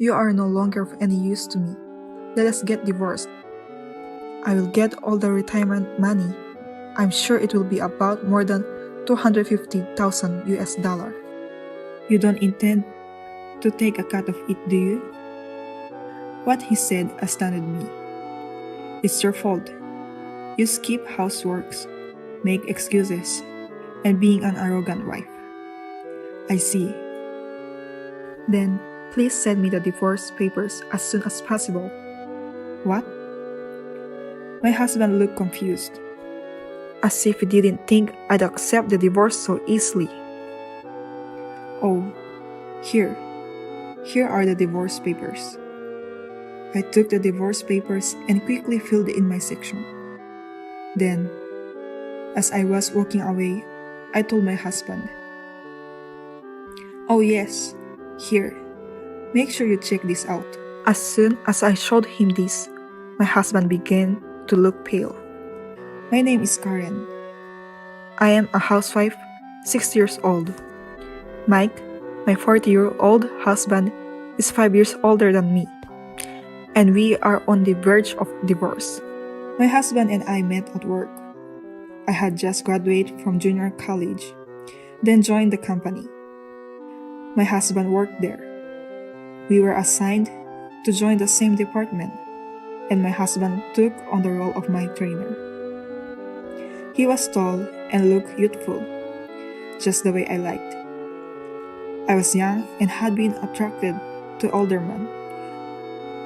You are no longer of any use to me. Let us get divorced. I will get all the retirement money. I'm sure it will be about more than 250,000 US dollar. You don't intend to take a cut of it, do you? What he said astounded me. It's your fault. You skip houseworks, make excuses, and being an arrogant wife. I see. Then, please send me the divorce papers as soon as possible. What? My husband looked confused, as if he didn't think I'd accept the divorce so easily. Oh, here are the divorce papers. I took the divorce papers and quickly filled in my section. Then, as I was walking away, I told my husband, "Oh yes, here. Make sure you check this out." As soon as I showed him this, my husband began to look pale. My name is Karen. I am a housewife, 6 years old. Mike, my 40-year-old husband, is 5 years older than me, and we are on the verge of divorce. My husband and I met at work. I had just graduated from junior college, then joined the company. My husband worked there. We were assigned to join the same department, and my husband took on the role of my trainer. He was tall and looked youthful, just the way I liked. I was young and had been attracted to older men.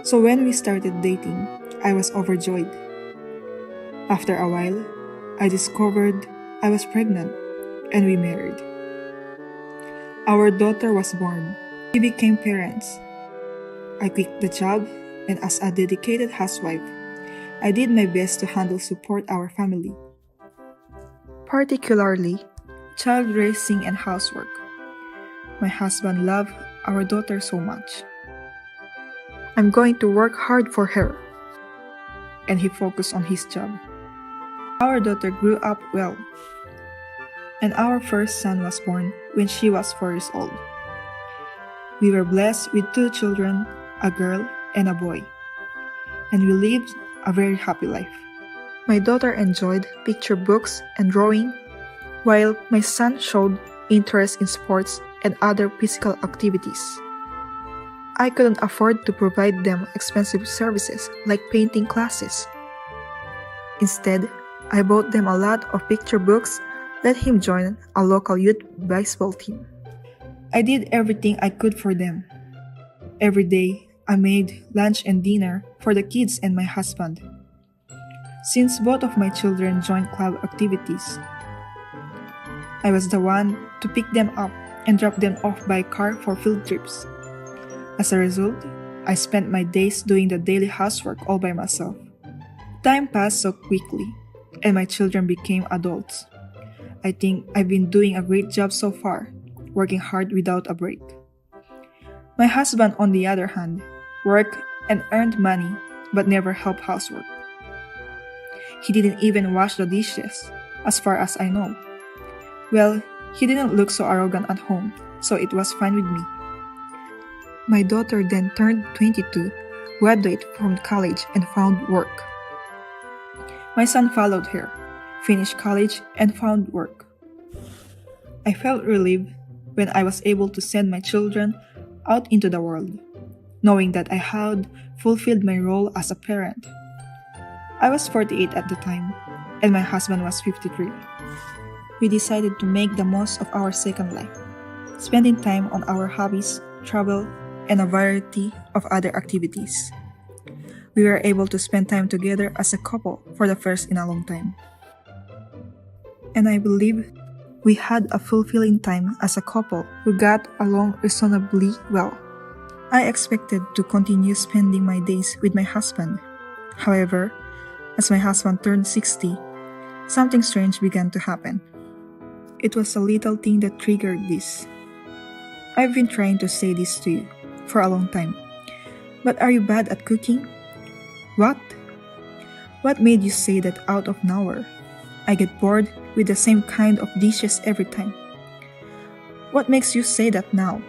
So when we started dating, I was overjoyed. After a while, I discovered I was pregnant, and we married. Our daughter was born. We became parents. I quit the job, and as a dedicated housewife, I did my best to support our family, particularly child raising and housework. My husband loved our daughter so much. I'm going to work hard for her, and he focused on his job. Our daughter grew up well, and our first son was born when she was 4 years old. We were blessed with 2 children, a girl and a boy, and we lived a very happy life. My daughter enjoyed picture books and drawing, while my son showed interest in sports and other physical activities. I couldn't afford to provide them expensive services like painting classes. Instead, I bought them a lot of picture books, let him join a local youth baseball team. I did everything I could for them. Every day, I made lunch and dinner for the kids and my husband. Since both of my children joined club activities, I was the one to pick them up and drop them off by car for field trips. As a result, I spent my days doing the daily housework all by myself. Time passed so quickly, and my children became adults. I think I've been doing a great job so far, working hard without a break. My husband, on the other hand, worked and earned money but never helped housework. He didn't even wash the dishes, as far as I know. Well, he didn't look so arrogant at home, so it was fine with me. My daughter then turned 22, graduated from college, and found work. My son followed her, finished college, and found work. I felt relieved when I was able to send my children out into the world, knowing that I had fulfilled my role as a parent. I was 48 at the time, and my husband was 53. We decided to make the most of our second life, spending time on our hobbies, travel, and a variety of other activities. We were able to spend time together as a couple for the first in a long time. And I believe we had a fulfilling time as a couple who got along reasonably well. I expected to continue spending my days with my husband. However, as my husband turned 60, something strange began to happen. It was a little thing that triggered this. I've been trying to say this to you for a long time. But are you bad at cooking? What? What made you say that out of nowhere? I get bored with the same kind of dishes every time. What makes you say that now?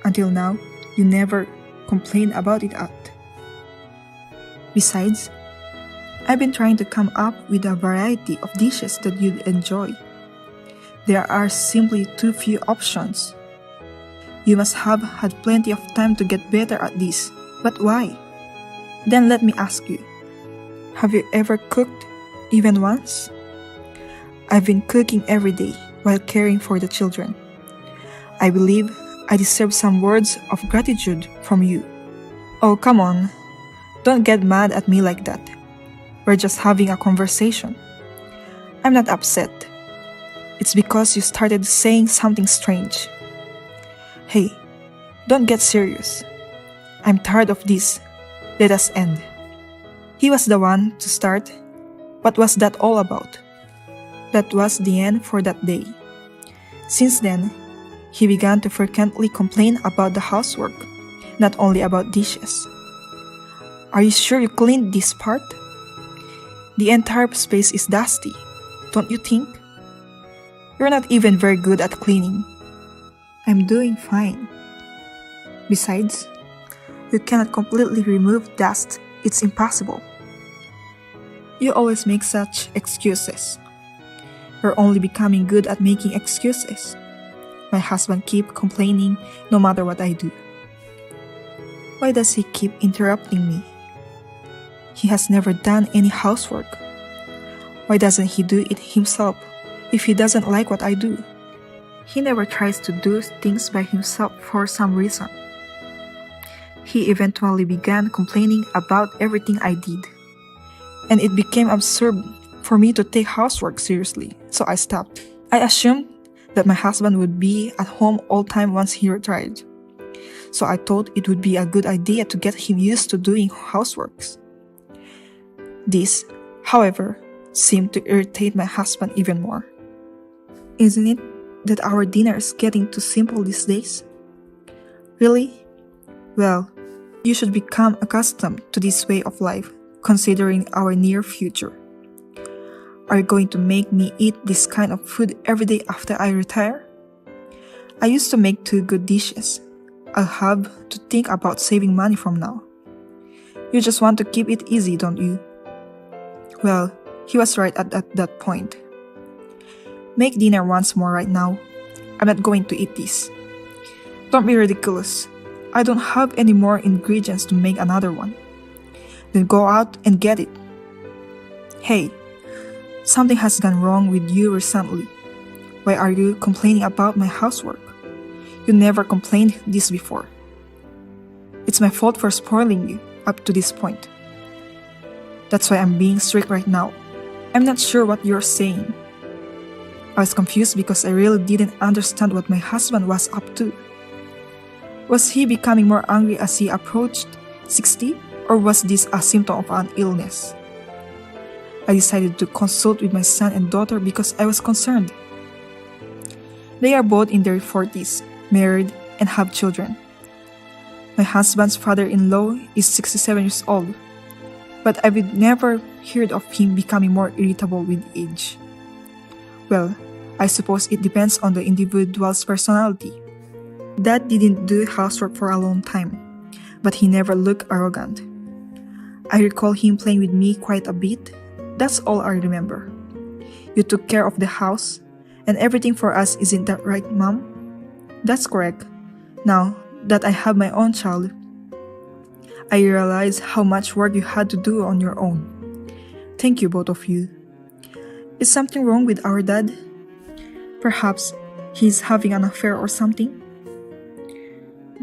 Until now, you never complain about it at. Besides, I've been trying to come up with a variety of dishes that you'd enjoy. There are simply too few options. You must have had plenty of time to get better at this, but why? Then let me ask you, have you ever cooked, even once? I've been cooking every day while caring for the children. I believe I deserve some words of gratitude from you. Oh, come on. Don't get mad at me like that. We're just having a conversation. I'm not upset. It's because you started saying something strange. Hey, don't get serious. I'm tired of this. Let us end. He was the one to start. What was that all about? That was the end for that day. Since then, he began to frequently complain about the housework, not only about dishes. Are you sure you cleaned this part? The entire space is dusty, don't you think? You're not even very good at cleaning. I'm doing fine. Besides, you cannot completely remove dust. It's impossible. You always make such excuses. You're only becoming good at making excuses. My husband keeps complaining no matter what I do. Why does he keep interrupting me? He has never done any housework. Why doesn't he do it himself if he doesn't like what I do? He never tries to do things by himself for some reason. He eventually began complaining about everything I did. And it became absurd for me to take housework seriously, so I stopped. I assumed that my husband would be at home all time once he retired. So I thought it would be a good idea to get him used to doing houseworks. This, however, seemed to irritate my husband even more. Isn't it that our dinner is getting too simple these days? Really? Well, you should become accustomed to this way of life, considering our near future. Are you going to make me eat this kind of food every day after I retire? I used to make 2 good dishes. I'll have to think about saving money from now. You just want to keep it easy, don't you? Well, he was right at that point. Make dinner once more right now. I'm not going to eat this. Don't be ridiculous. I don't have any more ingredients to make another one. Then go out and get it. Hey, something has gone wrong with you recently. Why are you complaining about my housework? You never complained this before. It's my fault for spoiling you up to this point. That's why I'm being strict right now. I'm not sure what you're saying. I was confused because I really didn't understand what my husband was up to. Was he becoming more angry as he approached 60, or was this a symptom of an illness? I decided to consult with my son and daughter because I was concerned. They are both in their 40s, married, and have children. My husband's father-in-law is 67 years old, but I've never heard of him becoming more irritable with age. Well, I suppose it depends on the individual's personality. Dad didn't do housework for a long time, but he never looked arrogant. I recall him playing with me quite a bit. That's all I remember. You took care of the house and everything for us, isn't that right, Mom? That's correct. Now that I have my own child, I realize how much work you had to do on your own. Thank you, both of you. Is something wrong with our dad? Perhaps he's having an affair or something?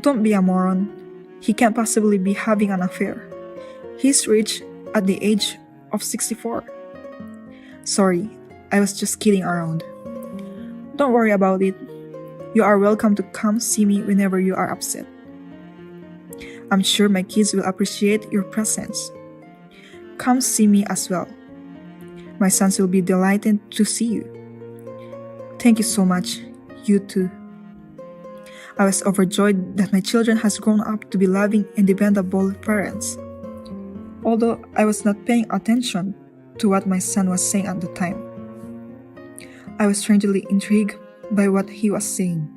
Don't be a moron. He can't possibly be having an affair. He's rich at the age of 64. Sorry, I was just kidding around. Don't worry about it. You are welcome to come see me whenever you are upset. I'm sure my kids will appreciate your presence. Come see me as well. My sons will be delighted to see you. Thank you so much. You too. I was overjoyed that my children has grown up to be loving and dependable parents. Although I was not paying attention to what my son was saying at the time. I was strangely intrigued by what he was saying.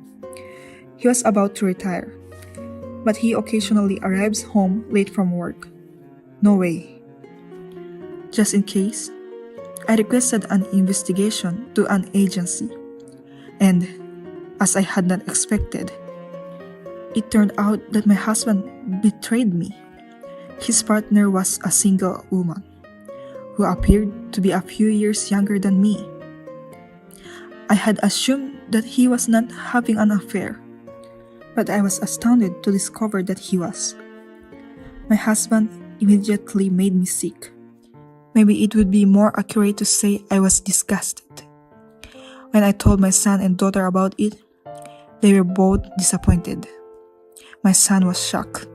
He was about to retire. but he occasionally arrives home late from work. No way. Just in case, I requested an investigation to an agency, and as I had not expected, it turned out that my husband betrayed me. His partner was a single woman who appeared to be a few years younger than me. I had assumed that he was not having an affair, but I was astounded to discover that he was. My husband immediately made me sick. Maybe it would be more accurate to say I was disgusted. When I told my son and daughter about it, they were both disappointed. My son was shocked.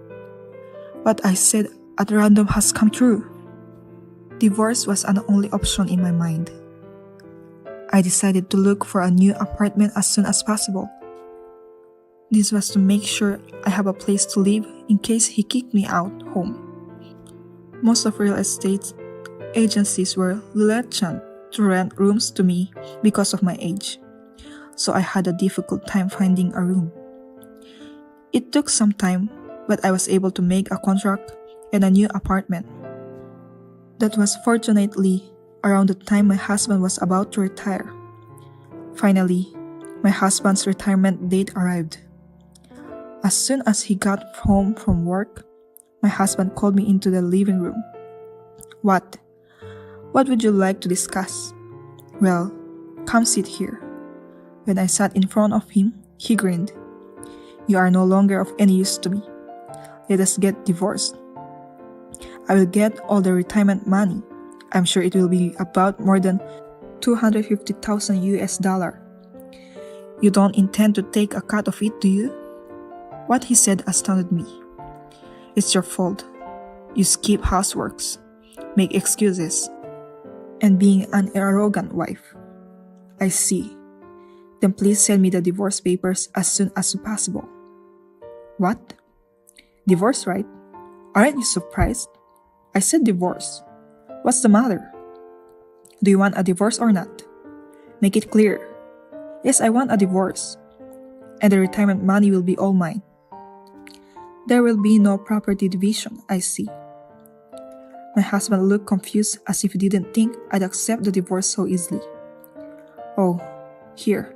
What I said at random has come true. Divorce was an only option in my mind. I decided to look for a new apartment as soon as possible. This was to make sure I have a place to live in case he kicked me out home. Most of real estate agencies were reluctant to rent rooms to me because of my age, so I had a difficult time finding a room. It took some time, but I was able to make a contract and a new apartment. That was fortunately around the time my husband was about to retire. Finally, my husband's retirement date arrived. As soon as he got home from work, my husband called me into the living room. What? What would you like to discuss? Well, come sit here. When I sat in front of him, he grinned. You are no longer of any use to me. Let us get divorced. I will get all the retirement money. I'm sure it will be about more than $250,000 US. You don't intend to take a cut of it, do you? What he said astounded me. It's your fault. You skip houseworks, make excuses, and being an arrogant wife. I see. Then please send me the divorce papers as soon as possible. What? Divorce, right? Aren't you surprised? I said divorce. What's the matter? Do you want a divorce or not? Make it clear. Yes, I want a divorce. And the retirement money will be all mine. There will be no property division, I see. My husband looked confused as if he didn't think I'd accept the divorce so easily. Oh, here.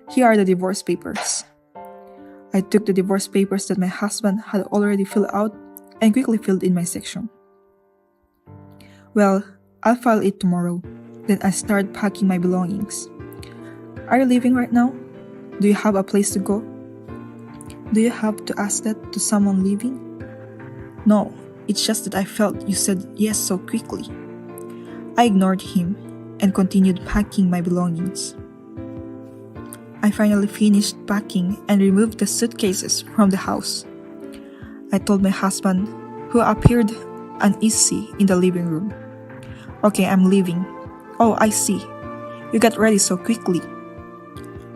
Here are the divorce papers. I took the divorce papers that my husband had already filled out and quickly filled in my section. Well, I'll file it tomorrow. Then I started packing my belongings. Are you leaving right now? Do you have a place to go? Do you have to ask that to someone leaving? No, it's just that I felt you said yes so quickly. I ignored him and continued packing my belongings. I finally finished packing and removed the suitcases from the house. I told my husband, who appeared uneasy in the living room. Okay, I'm leaving. Oh, I see. You got ready so quickly.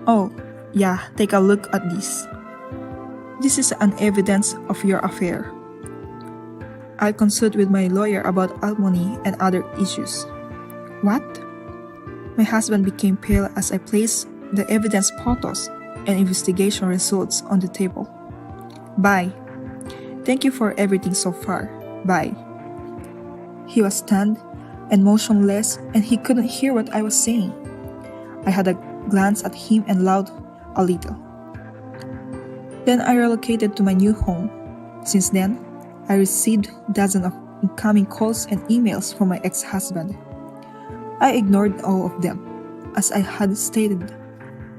Oh, yeah, take a look at this. This is an evidence of your affair. I'll consult with my lawyer about alimony and other issues. What? My husband became pale as I placed the evidence photos and investigation results on the table. Bye. Thank you for everything so far. Bye. He was stunned and motionless, and he couldn't hear what I was saying. I had a glance at him and laughed a little. Then I relocated to my new home. Since then, I received dozens of incoming calls and emails from my ex-husband. I ignored all of them. As I had stated,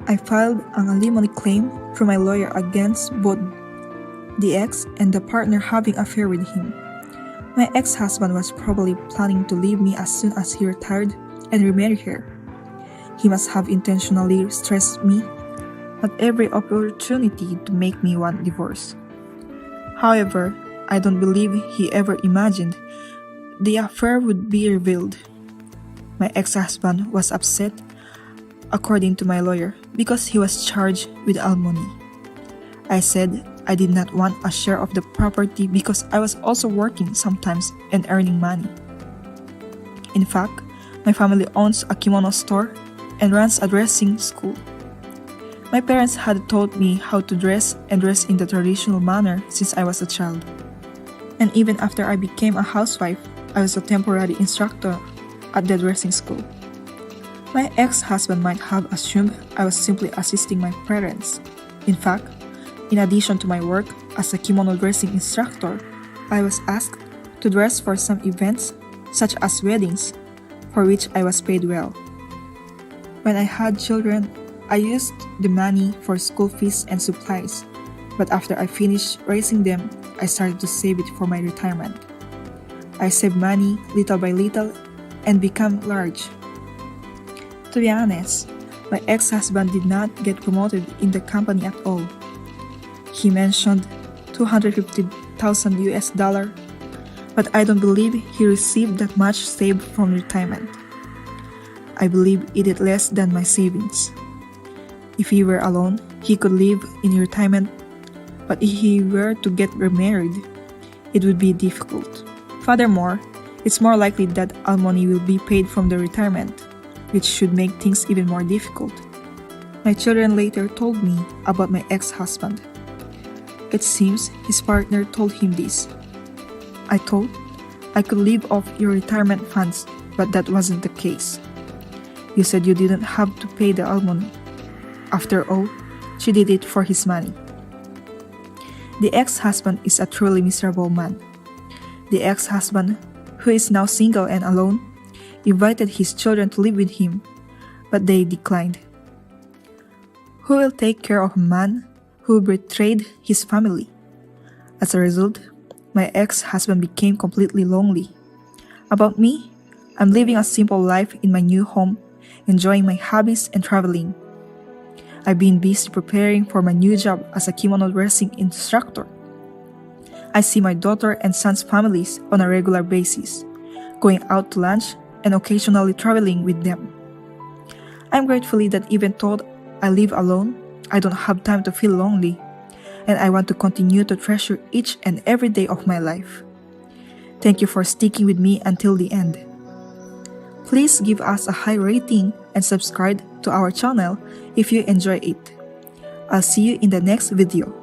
I filed an alimony claim through my lawyer against both the ex and the partner having an affair with him. My ex-husband was probably planning to leave me as soon as he retired and remarry her. He must have intentionally stressed me at every opportunity to make me want divorce. However, I don't believe he ever imagined the affair would be revealed. My ex-husband was upset, according to my lawyer, because he was charged with alimony. I said I did not want a share of the property because I was also working sometimes and earning money. In fact, my family owns a kimono store and runs a dressing school. My parents had taught me how to dress and dress in the traditional manner since I was a child. And even after I became a housewife, I was a temporary instructor at the dressing school. My ex-husband might have assumed I was simply assisting my parents. In fact, in addition to my work as a kimono dressing instructor, I was asked to dress for some events, such as weddings, for which I was paid well. When I had children, I used the money for school fees and supplies, but after I finished raising them, I started to save it for my retirement. I saved money little by little and became large. To be honest, my ex-husband did not get promoted in the company at all. He mentioned $250,000 US, but I don't believe he received that much saved from retirement. I believe he did less than my savings. If he were alone, he could live in retirement, but if he were to get remarried, it would be difficult. Furthermore, it's more likely that alimony will be paid from the retirement, which should make things even more difficult. My children later told me about my ex-husband. It seems his partner told him this. I thought I could live off your retirement funds, but that wasn't the case. You said you didn't have to pay the alimony. After all, she did it for his money. The ex-husband is a truly miserable man. The ex-husband, who is now single and alone, invited his children to live with him, but they declined. Who will take care of a man who betrayed his family? As a result, my ex-husband became completely lonely. About me, I'm living a simple life in my new home, enjoying my hobbies and traveling. I've been busy preparing for my new job as a kimono dressing instructor. I see my daughter and son's families on a regular basis, going out to lunch and occasionally traveling with them. I'm grateful that even though I live alone, I don't have time to feel lonely, and I want to continue to treasure each and every day of my life. Thank you for sticking with me until the end. Please give us a high rating and subscribe to our channel if you enjoy it. I'll see you in the next video.